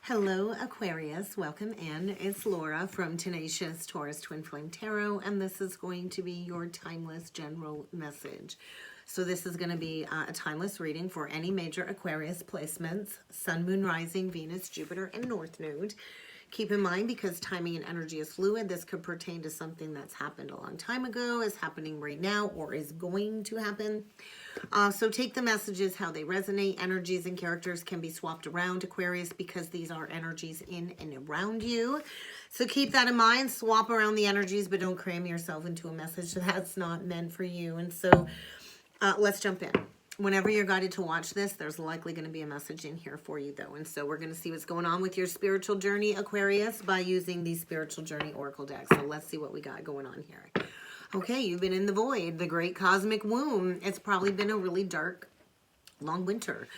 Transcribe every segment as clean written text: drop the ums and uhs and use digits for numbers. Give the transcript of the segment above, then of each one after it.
Hello, Aquarius. Welcome in. It's Laura from Tenacious Taurus Twin Flame Tarot, and this is going to be your timeless general message. So this is going to be a timeless reading for any major Aquarius placements, Sun, Moon, Rising, Venus, Jupiter, and North Node. Keep in mind, because timing and energy is fluid, this could pertain to something that's happened a long time ago, is happening right now, or is going to happen. So take the messages how they resonate. Energies and characters can be swapped around, Aquarius, because these are energies in and around you. So keep that in mind. Swap around the energies, but don't cram yourself into a message that's not meant for you. And so let's jump in. Whenever you're guided to watch this, there's likely going to be a message in here for you, though. And so we're going to see what's going on with your spiritual journey, Aquarius, by using these spiritual journey oracle decks. So let's see what we got going on here. Okay, you've been in the void, the great cosmic womb. It's probably been a really dark, long winter.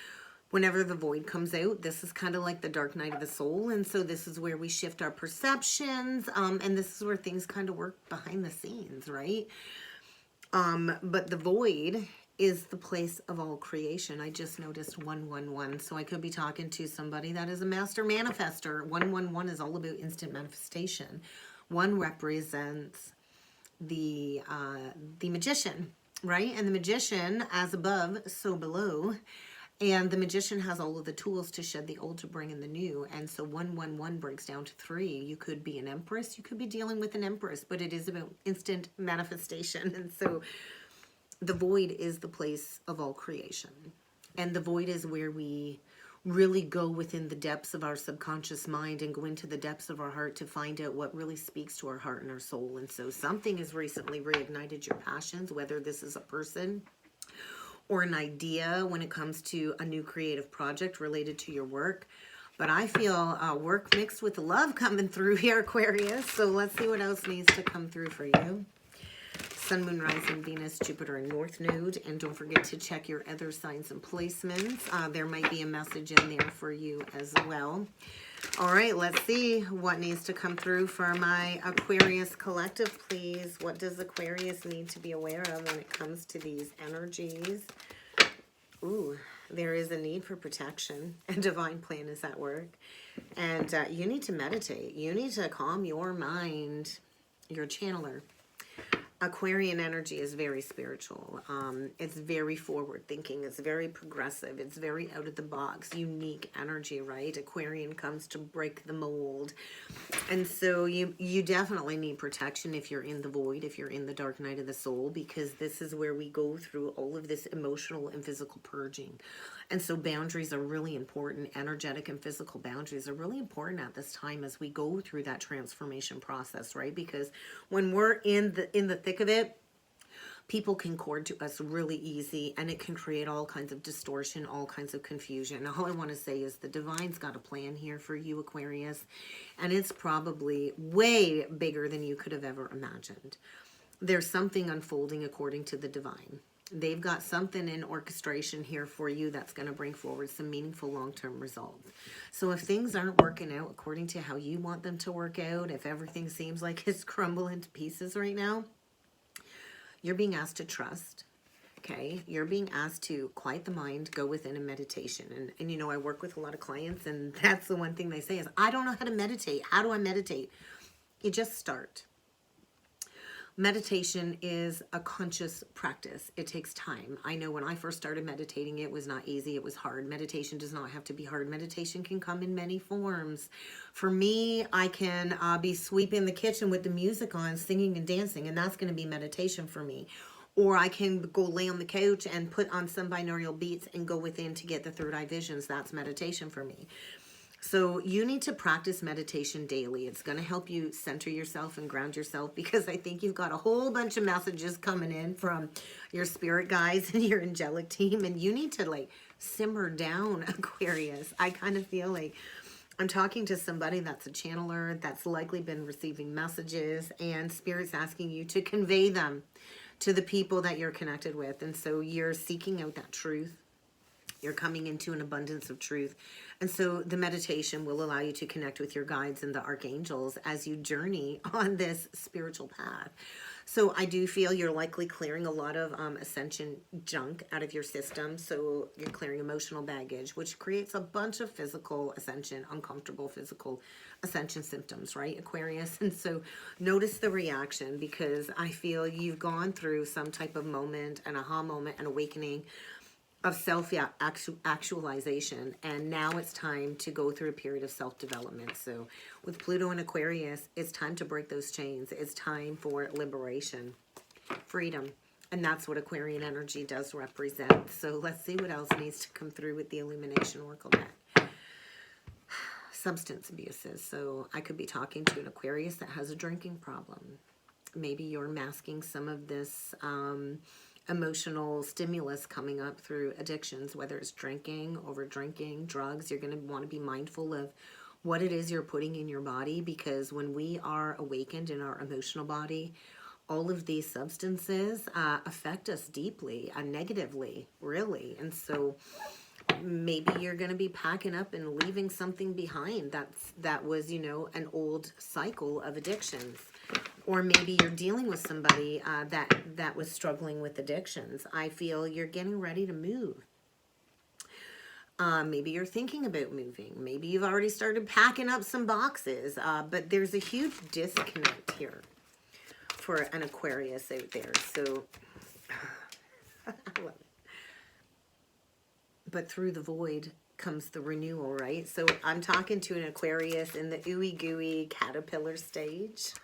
Whenever the void comes out, this is kind of like the dark night of the soul. And so this is where we shift our perceptions. And this is where things kind of work behind the scenes, right? But the void is the place of all creation. I just noticed 111. So I could be talking to somebody that is a master manifester. 111 is all about instant manifestation. One represents the magician, right? And the magician, as above, so below. And the magician has all of the tools to shed the old to bring in the new. And so 111 breaks down to 3. You could be an empress. You could be dealing with an empress, but it is about instant manifestation. And so the void is the place of all creation. And the void is where we really go within the depths of our subconscious mind and go into the depths of our heart to find out what really speaks to our heart and our soul. And so something has recently reignited your passions, whether this is a person or an idea when it comes to a new creative project related to your work. But I feel work mixed with love coming through here, Aquarius. So let's see what else needs to come through for you. Sun, Moon, Rising, Venus, Jupiter, and North Node. And don't forget to check your other signs and placements. There might be a message in there for you as well. All right, let's see what needs to come through for my Aquarius collective, please. What does Aquarius need to be aware of when it comes to these energies? Ooh, there is a need for protection. A divine plan is at work. And you need to meditate. You need to calm your mind. You're a channeler. Aquarian energy is very spiritual. It's very forward thinking. It's very progressive. It's very out of the box, unique energy, right? Aquarian comes to break the mold. And so you definitely need protection if you're in the void, if you're in the dark night of the soul, because this is where we go through all of this emotional and physical purging. And so boundaries are really important. Energetic and physical boundaries are really important at this time as we go through that transformation process, right? Because when we're in the thick of it, people can cord to us really easy, and it can create all kinds of distortion, all kinds of confusion. All I want to say is the divine's got a plan here for you, Aquarius, and it's probably way bigger than you could have ever imagined. There's something unfolding according to the divine. They've got something in orchestration here for you that's going to bring forward some meaningful long-term results. So if things aren't working out according to how you want them to work out, if everything seems like it's crumbling to pieces right now, you're being asked to trust, okay? You're being asked to quiet the mind, go within a meditation. And you know, I work with a lot of clients, and that's the one thing they say is, I don't know how to meditate. How do I meditate? You just start. Meditation is a conscious practice. It takes time. I know when I first started meditating, it was not easy. It was hard. Meditation does not have to be hard. Meditation can come in many forms. For me, I can be sweeping the kitchen with the music on, singing and dancing, and that's going to be meditation for me. Or I can go lay on the couch and put on some binaural beats and go within to get the third eye visions. That's meditation for me. So you need to practice meditation daily. It's going to help you center yourself and ground yourself, because I think you've got a whole bunch of messages coming in from your spirit guides and your angelic team, and you need to like simmer down, Aquarius. I kind of feel like I'm talking to somebody that's a channeler that's likely been receiving messages, and spirit's asking you to convey them to the people that you're connected with. And so you're seeking out that truth. You're coming into an abundance of truth. And so the meditation will allow you to connect with your guides and the archangels as you journey on this spiritual path. So I do feel you're likely clearing a lot of ascension junk out of your system. So you're clearing emotional baggage, which creates a bunch of physical ascension, uncomfortable physical ascension symptoms, right, Aquarius? And so notice the reaction, because I feel you've gone through some type of moment, an aha moment, an awakening of self-actualization, and now it's time to go through a period of self-development. So with Pluto and Aquarius, it's time to break those chains. It's time for liberation, freedom, and that's what Aquarian energy does represent. So let's see what else needs to come through with the Illumination Oracle deck. Substance abuses. So I could be talking to an Aquarius that has a drinking problem. Maybe you're masking some of this emotional stimulus coming up through addictions, whether it's drinking, over drinking, drugs. You're going to want to be mindful of what it is you're putting in your body, because when we are awakened in our emotional body, all of these substances affect us deeply, negatively, really. And so maybe you're going to be packing up and leaving something behind that was, you know, an old cycle of addictions. Or maybe you're dealing with somebody that was struggling with addictions. I feel you're getting ready to move. Maybe you're thinking about moving. Maybe you've already started packing up some boxes. But there's a huge disconnect here for an Aquarius out there. So, I love it. But through the void comes the renewal, right? So I'm talking to an Aquarius in the ooey gooey caterpillar stage.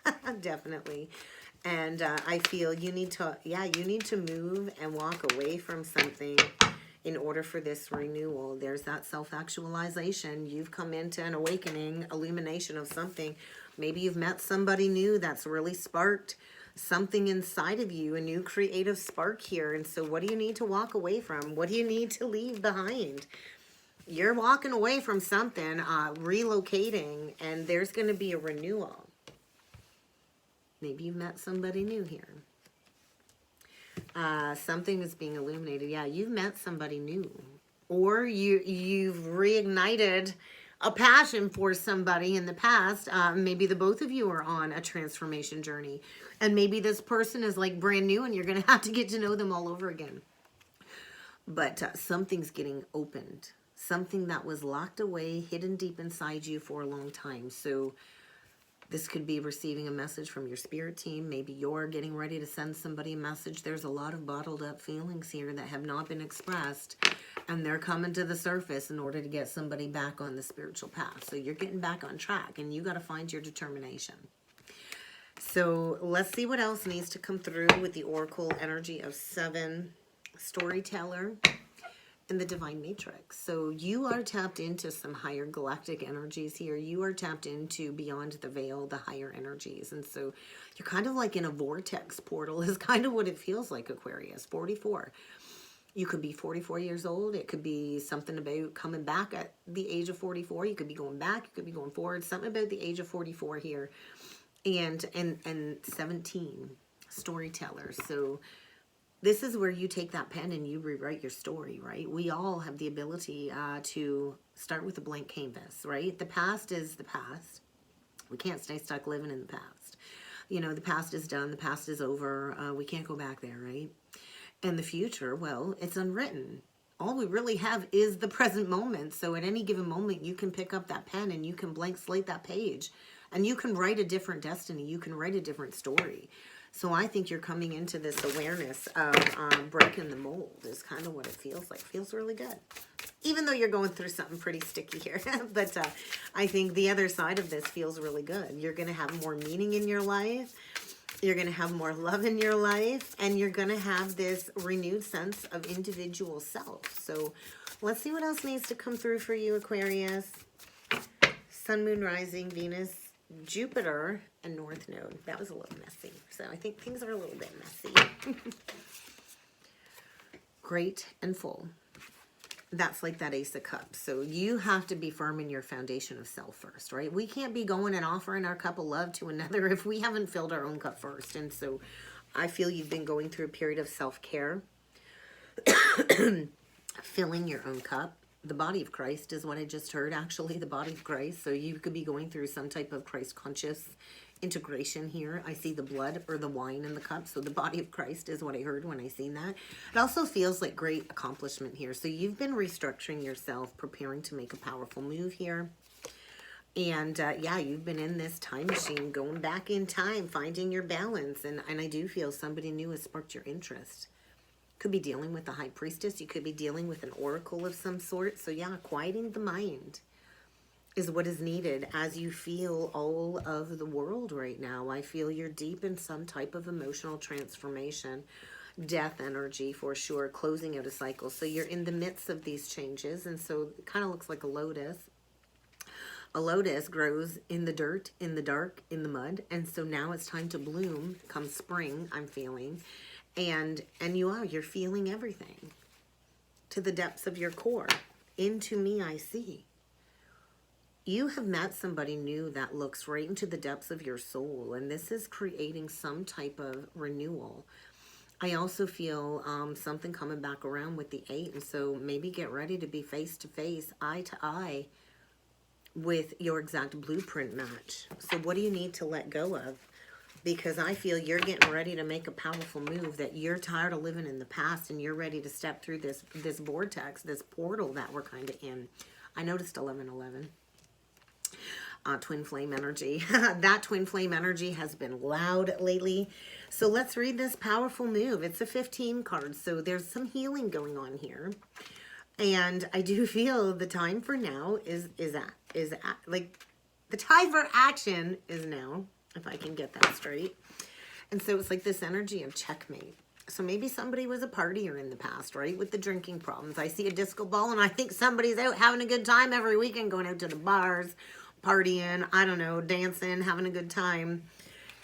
Definitely. And I feel you need to move and walk away from something in order for this renewal. There's that self-actualization. You've come into an awakening, illumination of something. Maybe you've met somebody new that's really sparked something inside of you, a new creative spark here. And so what do you need to walk away from? What do you need to leave behind? You're walking away from something, relocating, and there's going to be a renewal. Maybe you met somebody new here. Something is being illuminated. Yeah, you've met somebody new. Or you've reignited a passion for somebody in the past. Maybe the both of you are on a transformation journey. And maybe this person is like brand new and you're going to have to get to know them all over again. But something's getting opened. Something that was locked away, hidden deep inside you for a long time. So this could be receiving a message from your spirit team. Maybe you're getting ready to send somebody a message. There's a lot of bottled up feelings here that have not been expressed, and they're coming to the surface in order to get somebody back on the spiritual path. So you're getting back on track, and you got to find your determination. So let's see what else needs to come through with the Oracle energy of 7, storyteller, and the divine matrix. So you are tapped into some higher galactic energies here. You are tapped into beyond the veil, the higher energies. And so you're kind of like in a vortex portal is kind of what it feels like, Aquarius. 44. You could be 44 years old. It could be something about coming back at the age of 44. You could be going back. You could be going forward. Something about the age of 44 here. And 17, storyteller. So this is where you take that pen and you rewrite your story, right? We all have the ability to start with a blank canvas, right? The past is the past. We can't stay stuck living in the past. You know, the past is done. The past is over. We can't go back there, right? And the future, well, it's unwritten. All we really have is the present moment. So at any given moment, you can pick up that pen and you can blank slate that page. And you can write a different destiny. You can write a different story. So I think you're coming into this awareness of breaking the mold is kind of what it feels like. Feels really good. Even though you're going through something pretty sticky here. But I think the other side of this feels really good. You're going to have more meaning in your life. You're going to have more love in your life. And you're going to have this renewed sense of individual self. So let's see what else needs to come through for you, Aquarius. Sun, Moon, Rising, Venus, Jupiter, and North Node. That was a little messy. So I think things are a little bit messy. Great and full. That's like that Ace of Cups. So you have to be firm in your foundation of self first, right? We can't be going and offering our cup of love to another if we haven't filled our own cup first. And so I feel you've been going through a period of self-care. Filling your own cup. The body of Christ is what I just heard, actually, the body of Christ. So you could be going through some type of Christ conscious integration here. I see the blood or the wine in the cup. So the body of Christ is what I heard when I seen that. It also feels like great accomplishment here. So you've been restructuring yourself, preparing to make a powerful move here. And yeah, you've been in this time machine, going back in time, finding your balance. And I do feel somebody new has sparked your interest. Could be dealing with the high priestess. You could be dealing with an oracle of some sort. So yeah, quieting the mind is what is needed as you feel all of the world right now. I feel you're deep in some type of emotional transformation, death energy for sure, closing out a cycle. So you're in the midst of these changes, and so it kind of looks like a lotus. A lotus grows in the dirt, in the dark, in the mud, and so now it's time to bloom come spring, I'm feeling. And you're feeling everything to the depths of your core. Into me I see. You have met somebody new that looks right into the depths of your soul, and this is creating some type of renewal. I also feel something coming back around with the 8, and so maybe get ready to be face to face, eye to eye with your exact blueprint match. So what do you need to let go of? Because I feel you're getting ready to make a powerful move, that you're tired of living in the past and you're ready to step through this vortex, this portal that we're kind of in. I noticed 1111. Twin flame energy. That twin flame energy has been loud lately. So let's read this powerful move. It's a 15 card, so there's some healing going on here. And I do feel the time for now is like the time for action is now, if I can get that straight. And so it's like this energy of checkmate. So maybe somebody was a partier in the past, right? With the drinking problems. I see a disco ball and I think somebody's out having a good time every weekend, going out to the bars, partying, I don't know, dancing, having a good time.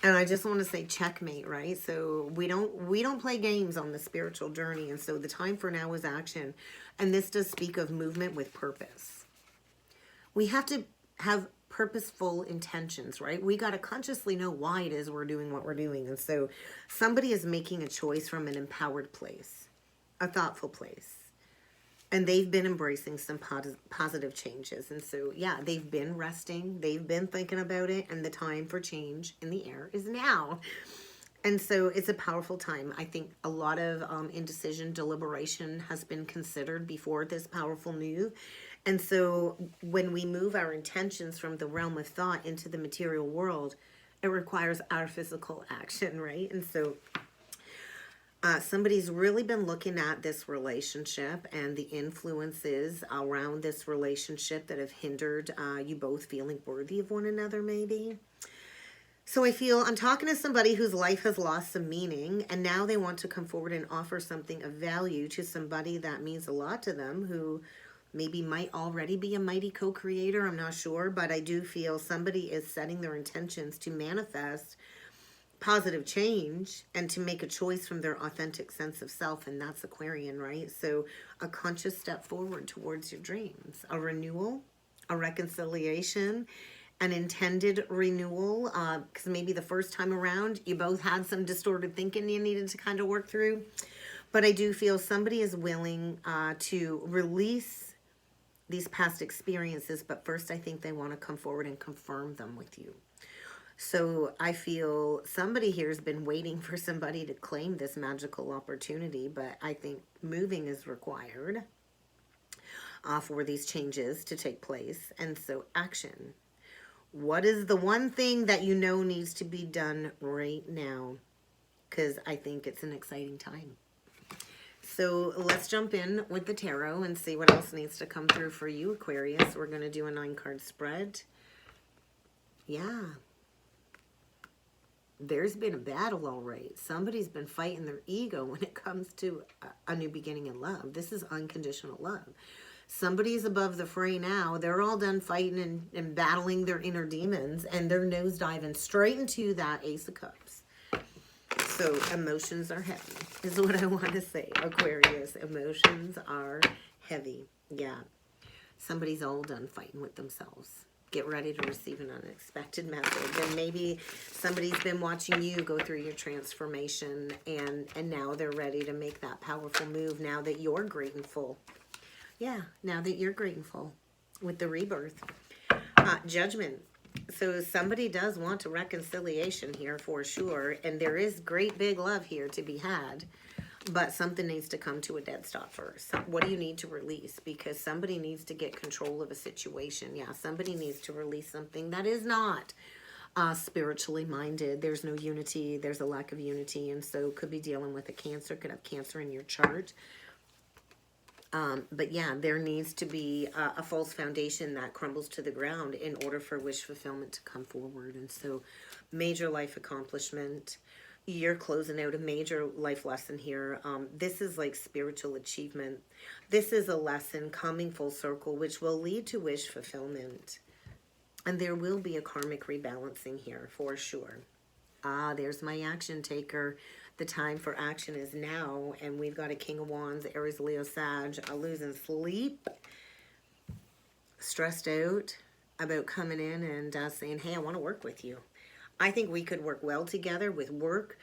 And I just want to say checkmate, right? So we don't play games on the spiritual journey. And so the time for now is action. And this does speak of movement with purpose. We have to have purposeful intentions, right? We got to consciously know why it is we're doing what we're doing. And so somebody is making a choice from an empowered place, a thoughtful place. And they've been embracing some positive changes. And so, yeah, they've been resting. They've been thinking about it. And the time for change in the air is now. And so it's a powerful time. I think a lot of indecision, deliberation has been considered before this powerful move. And so when we move our intentions from the realm of thought into the material world, it requires our physical action, right? And so somebody's really been looking at this relationship and the influences around this relationship that have hindered you both feeling worthy of one another, maybe. So I feel I'm talking to somebody whose life has lost some meaning, and now they want to come forward and offer something of value to somebody that means a lot to them, who maybe might already be a mighty co-creator. I'm not sure, but I do feel somebody is setting their intentions to manifest positive change and to make a choice from their authentic sense of self, and that's Aquarian, right? So a conscious step forward towards your dreams, a renewal, a reconciliation, an intended renewal, because maybe the first time around you both had some distorted thinking you needed to kind of work through. But I do feel somebody is willing to release these past experiences, but first I think they want to come forward and confirm them with you. So I feel somebody here has been waiting for somebody to claim this magical opportunity, but I think moving is required for these changes to take place. And so action. What is the one thing that you know needs to be done right now? Because I think it's an exciting time. So let's jump in with the tarot and see what else needs to come through for you, Aquarius. We're going to do a 9-card spread. Yeah. There's been a battle, all right. Somebody's been fighting their ego when it comes to a new beginning in love. This is unconditional love. Somebody's above the fray now. They're all done fighting and battling their inner demons, and they're nosediving straight into that Ace of Cups. So emotions are heavy, is what I want to say, Aquarius. Emotions are heavy. Yeah. Somebody's all done fighting with themselves. Get ready to receive an unexpected message. And maybe somebody's been watching you go through your transformation, and now they're ready to make that powerful move now that you're grateful. Yeah, now that you're grateful with the rebirth. Judgment. So somebody does want a reconciliation here for sure. And there is great big love here to be had. But something needs to come to a dead stop first. What do you need to release? Because somebody needs to get control of a situation. Yeah, somebody needs to release something that is not spiritually minded. There's no unity. There's a lack of unity. And so could be dealing with a cancer. Could have cancer in your chart. But yeah, there needs to be a false foundation that crumbles to the ground in order for wish fulfillment to come forward. And so major life accomplishment. You're closing out a major life lesson here. This is like spiritual achievement. This is a lesson coming full circle, which will lead to wish fulfillment. And there will be a karmic rebalancing here for sure. There's my action taker. The time for action is now. And we've got a King of Wands, Aries, Leo, Sag, losing sleep, stressed out about coming in and saying, hey, I want to work with you. I think we could work well together with work,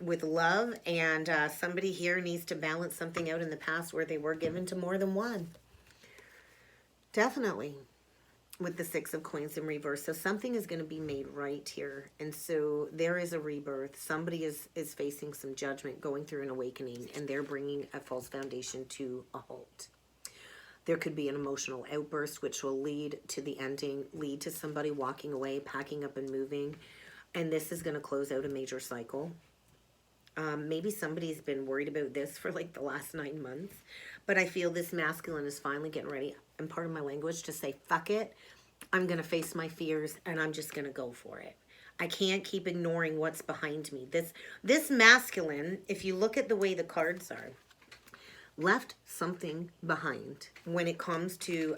with love, and somebody here needs to balance something out in the past where they were given to more than one. Definitely. With the Six of Coins in reverse. So something is going to be made right here. And so there is a rebirth. Somebody is facing some judgment, going through an awakening, and they're bringing a false foundation to a halt. There could be an emotional outburst, which will lead to the ending, lead to somebody walking away, packing up and moving. And this is going to close out a major cycle. Maybe somebody's been worried about this for like the last 9 months. But I feel this masculine is finally getting ready, and part of my language, to say, fuck it. I'm going to face my fears, and I'm just going to go for it. I can't keep ignoring what's behind me. This masculine, if you look at the way the cards are, left something behind when it comes to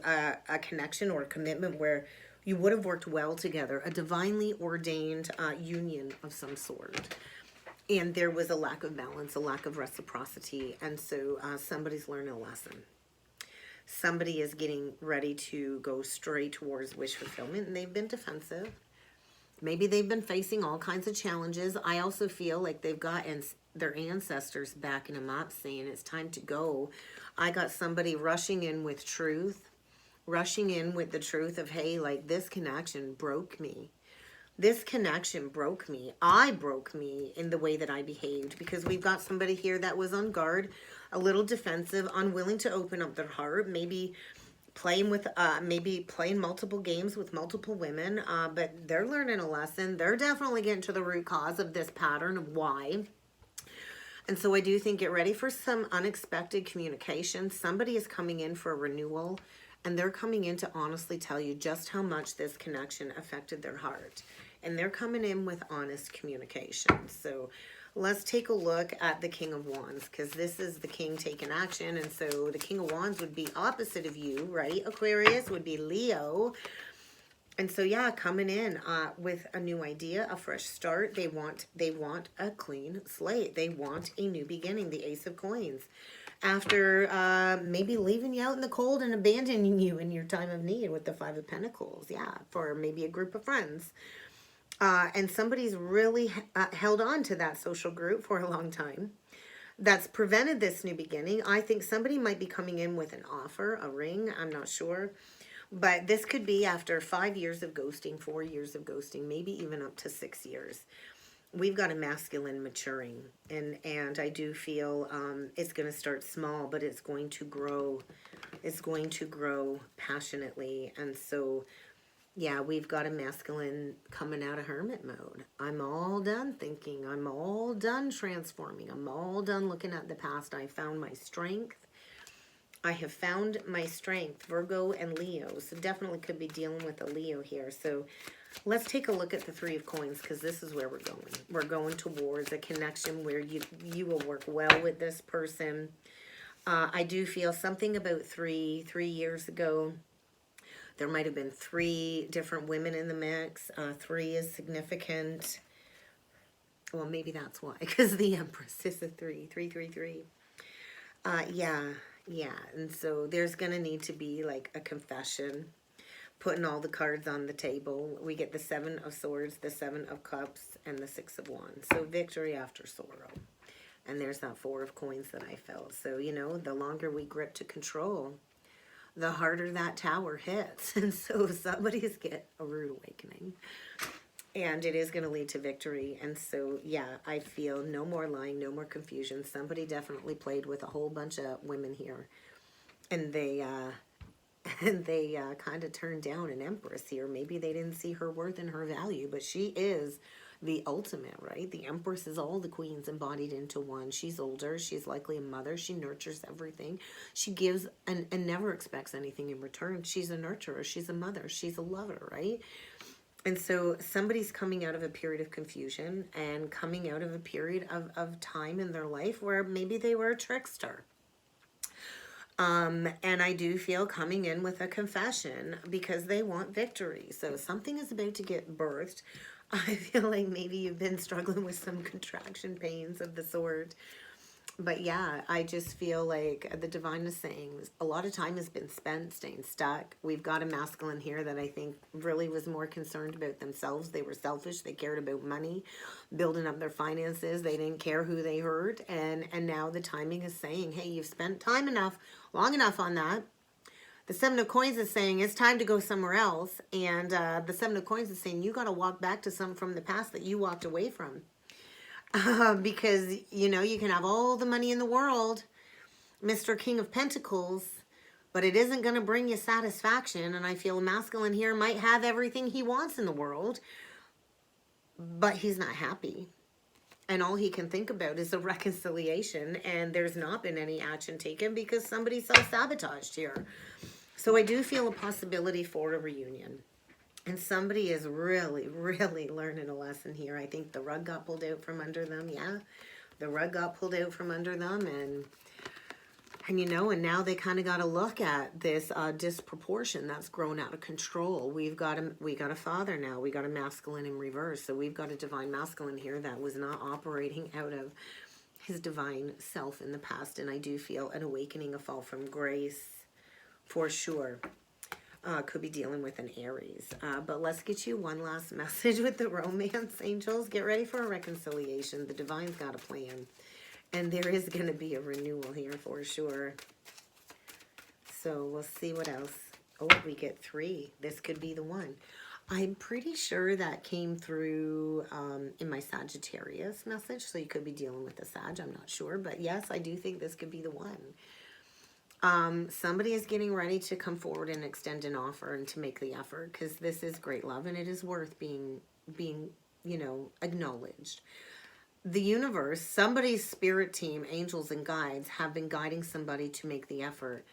a connection or a commitment where you would have worked well together, a divinely ordained union of some sort. And there was a lack of balance, a lack of reciprocity. And so somebody's learning a lesson. Somebody is getting ready to go straight towards wish fulfillment, and they've been defensive. Maybe they've been facing all kinds of challenges. I also feel like they've got their ancestors backing them up, saying it's time to go. I got somebody rushing in with truth, rushing in with the truth of, hey, like, this connection broke me. This connection broke me. I broke me in the way that I behaved, because we've got somebody here that was on guard, a little defensive, unwilling to open up their heart, maybe playing multiple games with multiple women, but they're learning a lesson. They're definitely getting to the root cause of this pattern of why. And so I do think get ready for some unexpected communication. Somebody is coming in for a renewal, and they're coming in to honestly tell you just how much this connection affected their heart. And they're coming in with honest communication. So let's take a look at the King of Wands, because this is the King taking action. And so the King of Wands would be opposite of you, right? Aquarius would be Leo. And so, yeah, coming in with a new idea, a fresh start. They want a clean slate. They want a new beginning, the Ace of Coins. After maybe leaving you out in the cold and abandoning you in your time of need with the Five of Pentacles. Yeah, for maybe a group of friends. And somebody's really held on to that social group for a long time. That's prevented this new beginning. I think somebody might be coming in with an offer, a ring. I'm not sure. But this could be after 5 years of ghosting, 4 years of ghosting, maybe even up to 6 years. We've got a masculine maturing. And I do feel it's going to start small, but it's going to grow. It's going to grow passionately. And so, yeah, we've got a masculine coming out of hermit mode. I'm all done thinking. I'm all done transforming. I'm all done looking at the past. I found my strength. I have found my strength. Virgo and Leo. So definitely could be dealing with a Leo here. So let's take a look at the Three of Coins, because this is where we're going. We're going towards a connection where you will work well with this person. I do feel something about 3 years ago. There might have been 3 different women in the mix. 3 is significant. Well, maybe that's why, because the Empress is a 3. 3, 3, 3. Yeah. And so there's going to need to be like a confession, putting all the cards on the table. We get the 7 of Swords, the 7 of Cups, and the 6 of Wands. So victory after sorrow. And there's that 4 of Coins that I felt. So, you know, the longer we grip to control, the harder that tower hits. And so somebody's get a rude awakening. And it is going to lead to victory. And so, yeah, I feel no more lying, no more confusion. Somebody definitely played with a whole bunch of women here. And they kind of turned down an empress here. Maybe they didn't see her worth and her value, but she is the ultimate, right? The empress is all the queens embodied into one. She's older. She's likely a mother. She nurtures everything. She gives and never expects anything in return. She's a nurturer. She's a mother. She's a lover, right? And so somebody's coming out of a period of confusion and coming out of a period of time in their life where maybe they were a trickster. And I do feel coming in with a confession because they want victory. So something is about to get birthed. I feel like maybe you've been struggling with some contraction pains of the sort. But yeah, I just feel like the divine is saying a lot of time has been spent staying stuck. We've got a masculine here that I think really was more concerned about themselves. They were selfish. They cared about money, building up their finances. They didn't care who they hurt. And now the timing is saying, hey, you've spent time enough, long enough on that. The Seven of Coins is saying it's time to go somewhere else. And the Seven of Coins is saying you got to walk back to some from the past that you walked away from. Because, you know, you can have all the money in the world, Mr. King of Pentacles, but it isn't going to bring you satisfaction. And I feel a masculine here might have everything he wants in the world, but he's not happy. And all he can think about is a reconciliation. And there's not been any action taken because somebody self-sabotaged here. So I do feel a possibility for a reunion. And somebody is really, really learning a lesson here. I think the rug got pulled out from under them. Yeah, the rug got pulled out from under them. And you know, and now they kind of got to look at this disproportion that's grown out of control. We got a father now. We got a masculine in reverse. So we've got a divine masculine here that was not operating out of his divine self in the past. And I do feel an awakening, a fall from grace for sure. Could be dealing with an Aries. But let's get you one last message with the romance angels. Get ready for a reconciliation. The divine's got a plan. And there is going to be a renewal here for sure. So we'll see what else. Oh, we get 3. This could be the one. I'm pretty sure that came through in my Sagittarius message. So you could be dealing with the Sag. I'm not sure. But yes, I do think this could be the one. Somebody is getting ready to come forward and extend an offer and to make the effort because this is great love and it is worth being, you know, acknowledged. The universe, somebody's spirit team, angels and guides have been guiding somebody to make the effort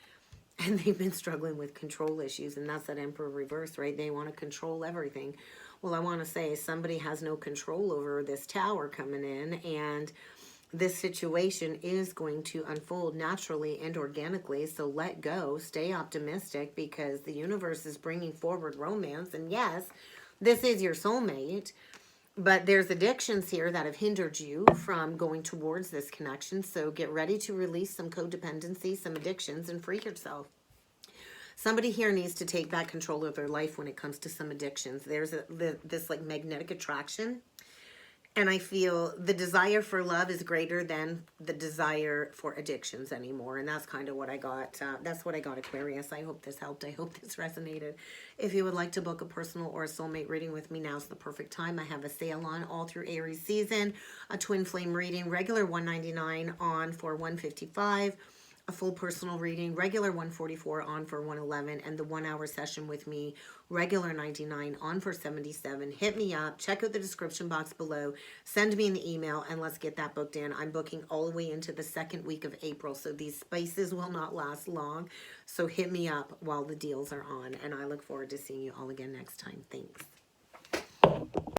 and they've been struggling with control issues and that's that Emperor reverse, right? They want to control everything. Well, I want to say somebody has no control over this tower coming in and this situation is going to unfold naturally and organically. So let go, stay optimistic because the universe is bringing forward romance. And yes, this is your soulmate, but there's addictions here that have hindered you from going towards this connection. So get ready to release some codependency, some addictions, and free yourself. Somebody here needs to take back control of their life when it comes to some addictions. There's this like magnetic attraction. And I feel the desire for love is greater than the desire for addictions anymore. And that's kind of what I got. That's what I got, Aquarius. I hope this helped. I hope this resonated. If you would like to book a personal or a soulmate reading with me, now's the perfect time. I have a sale on all through Aries season. A twin flame reading, regular $199 on for $155. A full personal reading, regular $144 on for $111, and the 1 hour session with me, regular $99 on for $77. Hit me up, check out the description box below, send me an email, and let's get that booked in. I'm booking all the way into the 2nd week of April, so these spaces will not last long. So hit me up while the deals are on, and I look forward to seeing you all again next time. Thanks.